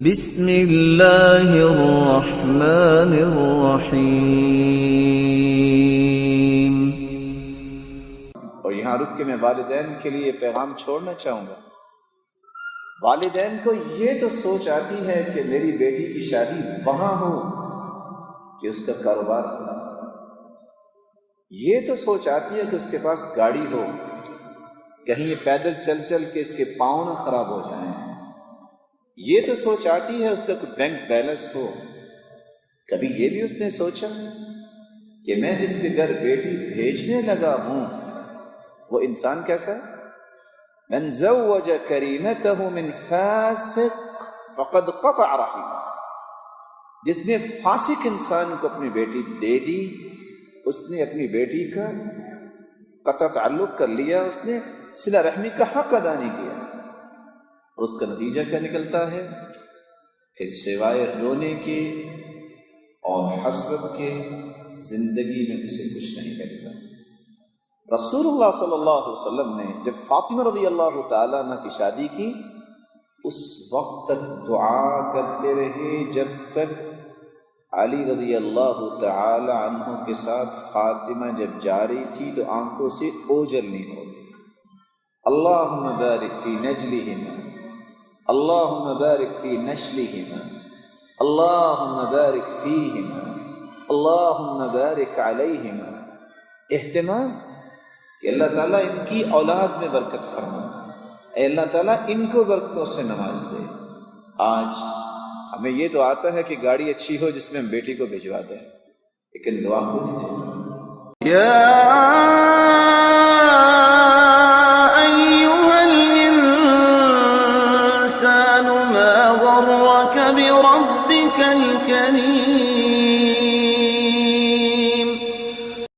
بسم اللہ الرحمن الرحیم۔ اور یہاں رک کے میں والدین کے لیے پیغام چھوڑنا چاہوں گا۔ والدین کو یہ تو سوچ آتی ہے کہ میری بیٹی کی شادی وہاں ہو کہ اس کا کاروبار ہو، یہ تو سوچ آتی ہے کہ اس کے پاس گاڑی ہو، کہیں یہ پیدل چل چل کے اس کے پاؤں نہ خراب ہو جائیں، یہ تو سوچ آتی ہے اس کا کوئی بینک بیلنس ہو۔ کبھی یہ بھی اس نے سوچا کہ میں جس کے گھر بیٹی بھیجنے لگا ہوں وہ انسان کیسا ہے؟ من زوج کریمتہ من فاسق فقد قطع رحمہ، جس نے فاسق انسان کو اپنی بیٹی دے دی اس نے اپنی بیٹی کا قطع تعلق کر لیا، اس نے صلہ رحمی کا حق ادا نہیں کیا۔ اس کا نتیجہ کیا نکلتا ہے؟ پھر سوائے رونے کے اور حسرت کے زندگی میں اسے کچھ نہیں ملتا۔ رسول اللہ صلی اللہ علیہ وسلم نے جب فاطمہ رضی اللہ تعالیٰ عنہ کی شادی کی اس وقت تک دعا کرتے رہے جب تک علی رضی اللہ تعالی عنہ کے ساتھ فاطمہ جب جا رہی تھی تو آنکھوں سے اوجل نہیں ہو گئی۔ اللہم بارک فی نجلہما، اللہم بارک فی نشلہما، اللہم بارک فیہما، اللہم بارک علیہما۔ اہتمام کہ اللہ تعالیٰ ان کی اولاد میں برکت فرما، اے اللہ تعالیٰ ان کو برکتوں سے نواز دے۔ آج ہمیں یہ تو آتا ہے کہ گاڑی اچھی ہو جس میں ہم بیٹی کو بھجوا دیں، لیکن دعا کو نہیں دیتا۔ یا ایھا الانسان ما غرک بربک الکریم۔